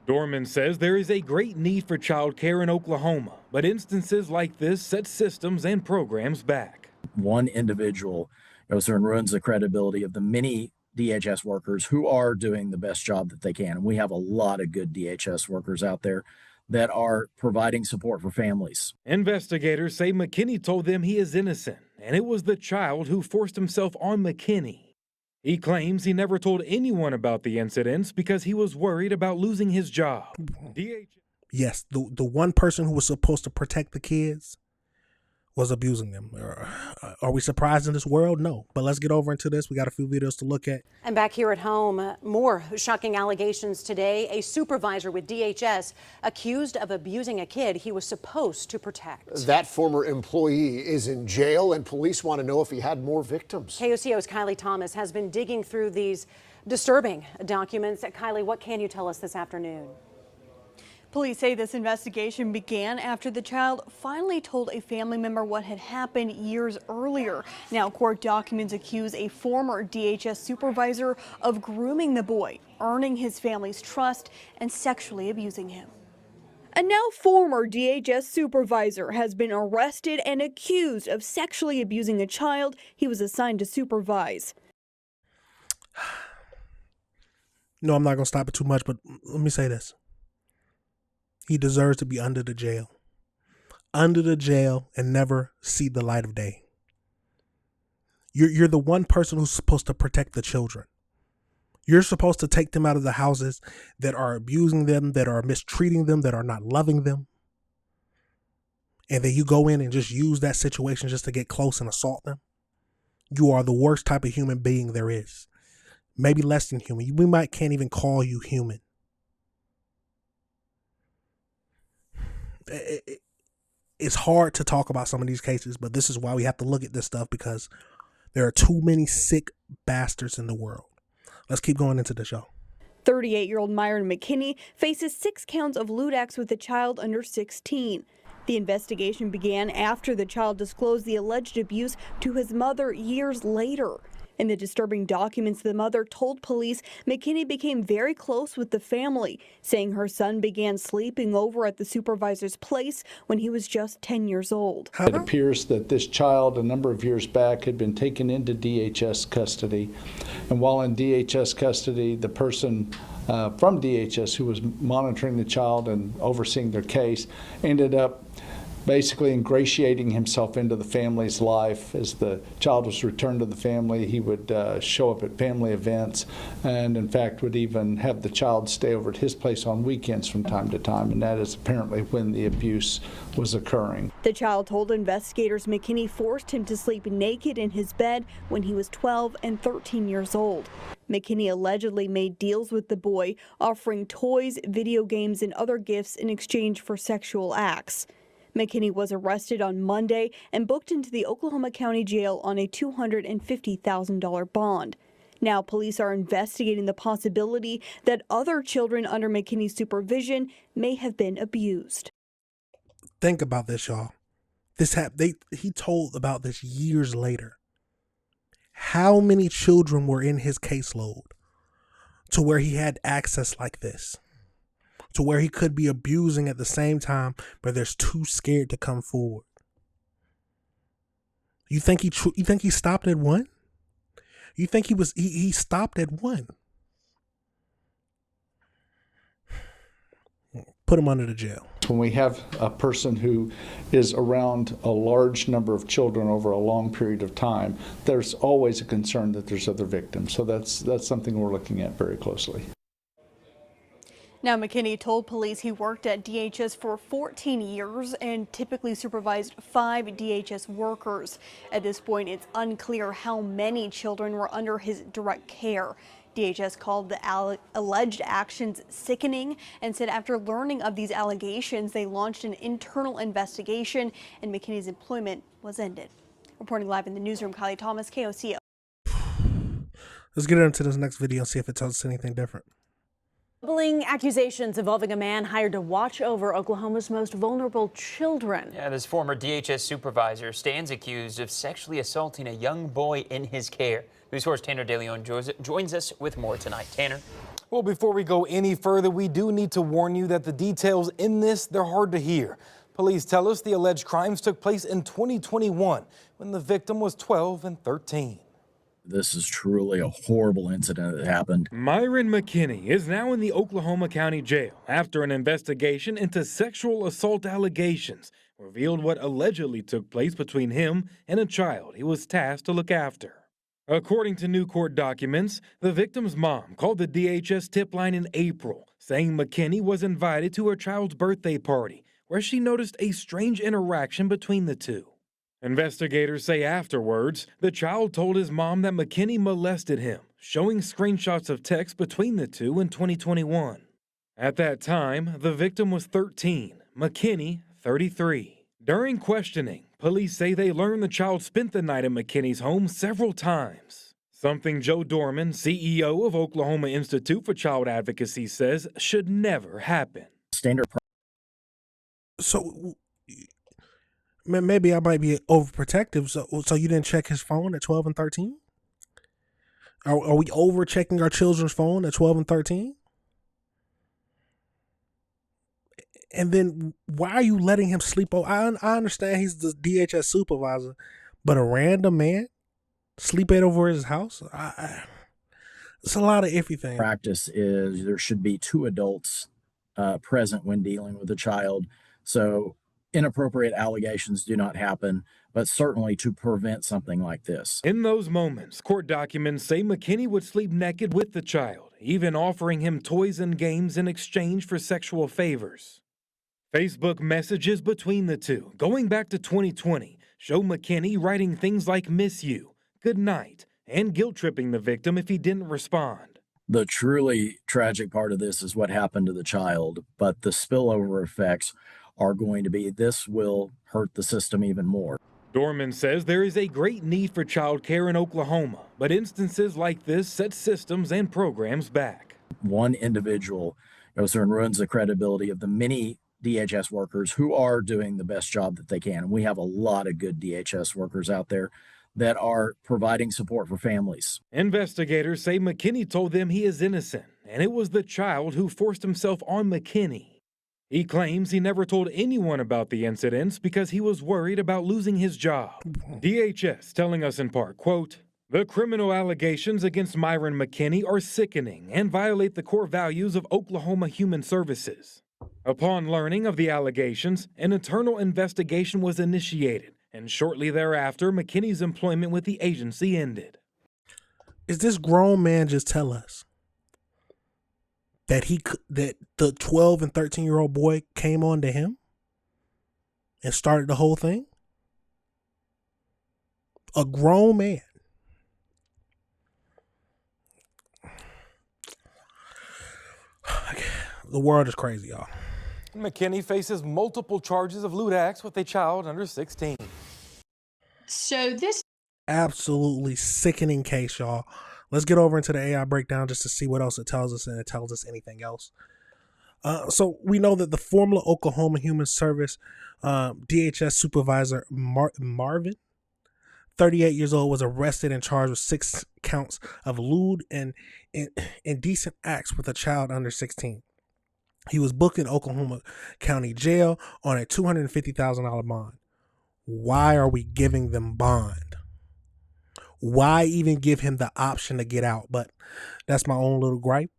Dorman says there is a great need for child care in Oklahoma, but instances like this set systems and programs back. One individual goes and ruins the credibility of the many DHS workers who are doing the best job that they can. And we have a lot of good DHS workers out there that are providing support for families. Investigators say McKinney told them he is innocent, and it was the child who forced himself on McKinney. He claims he never told anyone about the incidents because he was worried about losing his job. Yes, the one person who was supposed to protect the kids was abusing them. Are we surprised in this world? No. But let's get over into this. We got a few videos to look at. And back here at home, more shocking allegations today. A supervisor with DHS accused of abusing a kid he was supposed to protect. That former employee is in jail, and police want to know if he had more victims. KOCO's Kylie Thomas has been digging through these disturbing documents. Kylie, what can you tell us this afternoon? Police say this investigation began after the child finally told a family member what had happened years earlier. Now, court documents accuse a former DHS supervisor of grooming the boy, earning his family's trust, and sexually abusing him. A now former DHS supervisor has been arrested and accused of sexually abusing a child he was assigned to supervise. No, I'm not going to stop it too much, but let me say this. He deserves to be under the jail and never see the light of day. You're the one person who's supposed to protect the children. You're supposed to take them out of the houses that are abusing them, that are mistreating them, that are not loving them. And then you go in and just use that situation just to get close and assault them. You are the worst type of human being there is. Maybe less than human. We can't even call you human. It's hard to talk about some of these cases, but this is why we have to look at this stuff, because there are too many sick bastards in the world. Let's keep going into the show. 38-year-old Myron McKinney faces 6 counts of lewd acts with a child under 16. The investigation began after the child disclosed the alleged abuse to his mother years later. In the disturbing documents, the mother told police McKinney became very close with the family, saying her son began sleeping over at the supervisor's place when he was just 10 years old. It appears that this child, a number of years back, had been taken into DHS custody. And while in DHS custody, the person from DHS who was monitoring the child and overseeing their case ended up basically ingratiating himself into the family's life. As the child was returned to the family, he would show up at family events and, in fact, would even have the child stay over at his place on weekends from time to time, and that is apparently when the abuse was occurring. The child told investigators McKinney forced him to sleep naked in his bed when he was 12 and 13 years old. McKinney allegedly made deals with the boy, offering toys, video games, and other gifts in exchange for sexual acts. McKinney was arrested on Monday and booked into the Oklahoma County Jail on a $250,000 bond. Now police are investigating the possibility that other children under McKinney's supervision may have been abused. Think about this, y'all. He told about this years later. How many children were in his caseload to where he had access like this? To where he could be abusing at the same time, but they're too scared to come forward. You think he stopped at one? You think he stopped at one? Put him under the jail. When we have a person who is around a large number of children over a long period of time, there's always a concern that there's other victims. So that's something we're looking at very closely. Now, McKinney told police he worked at DHS for 14 years and typically supervised 5 DHS workers. At this point, it's unclear how many children were under his direct care. DHS called the alleged actions sickening and said after learning of these allegations, they launched an internal investigation and McKinney's employment was ended. Reporting live in the newsroom, Kylie Thomas, KOCO. Let's get into this next video and see if it tells us anything different. Troubling accusations involving a man hired to watch over Oklahoma's most vulnerable children. Yeah, this former DHS supervisor stands accused of sexually assaulting a young boy in his care. News 4's Tanner DeLeon joins us with more tonight. Tanner. Well, before we go any further, we do need to warn you that the details in this, they're hard to hear. Police tell us the alleged crimes took place in 2021 when the victim was 12 and 13. This is truly a horrible incident that happened. Myron McKinney is now in the Oklahoma County Jail after an investigation into sexual assault allegations revealed what allegedly took place between him and a child he was tasked to look after. According to new court documents, the victim's mom called the DHS tip line in April, saying McKinney was invited to her child's birthday party, where she noticed a strange interaction between the two. Investigators say afterwards, the child told his mom that McKinney molested him, showing screenshots of texts between the two in 2021. At that time, the victim was 13, McKinney 33. During questioning, police say they learned the child spent the night at McKinney's home several times. Something Joe Dorman, CEO of Oklahoma Institute for Child Advocacy, says should never happen. Standard. So maybe I might be overprotective. So you didn't check his phone at 12 and 13? Are we over checking our children's phone at 12 and 13? And then why are you letting him sleep over? I understand he's the DHS supervisor, but a random man sleep over his house? It's a lot of iffy things. Practice is there should be two adults present when dealing with a child. So inappropriate allegations do not happen, but certainly to prevent something like this. In those moments, court documents say McKinney would sleep naked with the child, even offering him toys and games in exchange for sexual favors. Facebook messages between the two, going back to 2020, show McKinney writing things like "miss you," "good night," and guilt-tripping the victim if he didn't respond. The truly tragic part of this is what happened to the child, but the spillover effects are going to be, this will hurt the system even more. Dorman says there is a great need for child care in Oklahoma, but instances like this set systems and programs back. One individual goes through and ruins the credibility of the many DHS workers who are doing the best job that they can. And we have a lot of good DHS workers out there that are providing support for families. Investigators say McKinney told them he is innocent, and it was the child who forced himself on McKinney. He claims he never told anyone about the incidents because he was worried about losing his job. DHS telling us in part, quote, "The criminal allegations against Myron McKinney are sickening and violate the core values of Oklahoma Human Services." Upon learning of the allegations, an internal investigation was initiated, and shortly thereafter, McKinney's employment with the agency ended. Is this grown man just tell us that that the 12 and 13-year-old boy came on to him and started the whole thing? A grown man. The world is crazy, y'all. McKinney faces multiple charges of lewd acts with a child under 16. So this Absolutely sickening case, y'all. Let's get over into the AI breakdown just to see what else it tells us, and it tells us anything else. So we know that the former Oklahoma Human Service DHS Supervisor Marvin, 38 years old, was arrested and charged with 6 counts of lewd and indecent acts with a child under 16. He was booked in Oklahoma County Jail on a $250,000 bond. Why are we giving them bond? Why even give him the option to get out? But that's my own little gripe.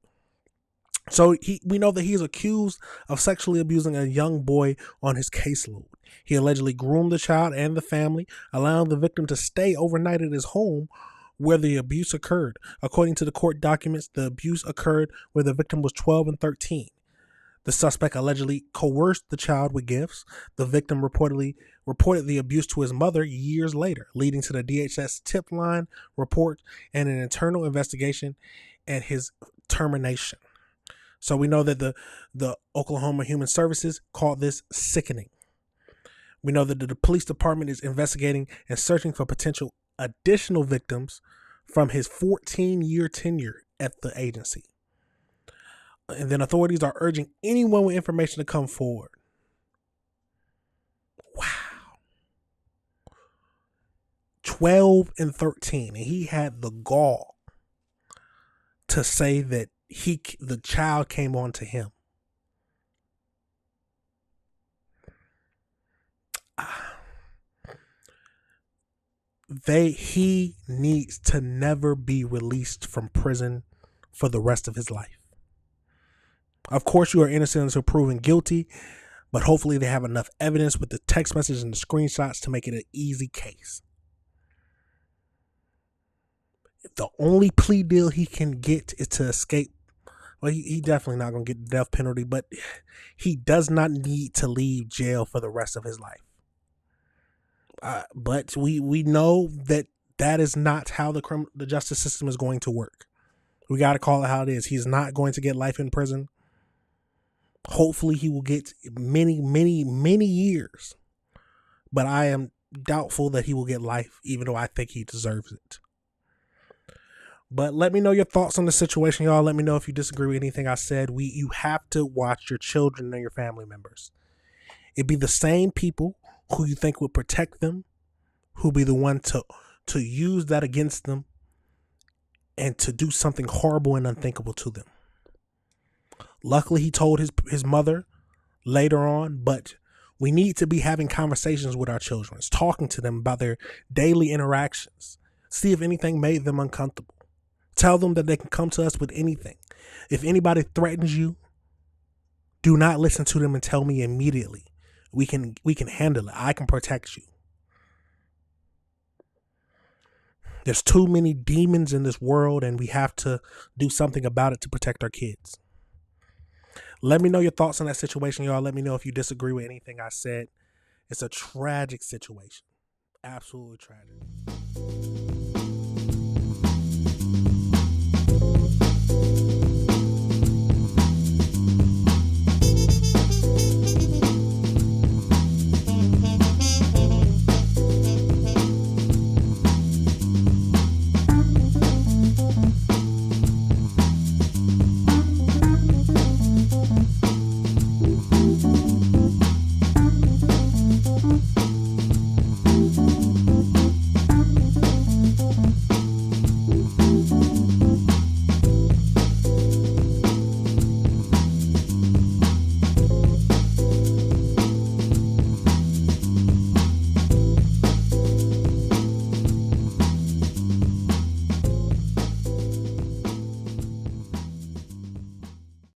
So we know that he's accused of sexually abusing a young boy on his caseload. He allegedly groomed the child and the family, allowing the victim to stay overnight at his home where the abuse occurred. According to the court documents, the abuse occurred where the victim was 12 and 13. The suspect allegedly coerced the child with gifts. The victim reported the abuse to his mother years later, leading to the DHS tip line report and an internal investigation and his termination. So we know that the Oklahoma Human Services called this sickening. We know that the police department is investigating and searching for potential additional victims from his 14-year tenure at the agency. And then authorities are urging anyone with information to come forward. Wow. 12 and 13. And he had the gall to say that the child came on to him. He needs to never be released from prison for the rest of his life. Of course, you are innocent until proven guilty, but hopefully they have enough evidence with the text messages and the screenshots to make it an easy case. The only plea deal he can get is to escape. Well, he definitely not going to get the death penalty, but he does not need to leave jail for the rest of his life. But we know that is not how the justice system is going to work. We got to call it how it is. He's not going to get life in prison. Hopefully he will get many, many, many years. But I am doubtful that he will get life, even though I think he deserves it. But let me know your thoughts on the situation, y'all. Let me know if you disagree with anything I said. You have to watch your children and your family members. It'd be the same people who you think would protect them, who be the one to use that against them and to do something horrible and unthinkable to them. Luckily, he told his mother later on, but we need to be having conversations with our children, talking to them about their daily interactions. See if anything made them uncomfortable. Tell them that they can come to us with anything. If anybody threatens you, do not listen to them and tell me immediately. We can handle it. I can protect you. There's too many demons in this world, and we have to do something about it to protect our kids. Let me know your thoughts on that situation, y'all. Let me know if you disagree with anything I said. It's a tragic situation. Absolutely tragic.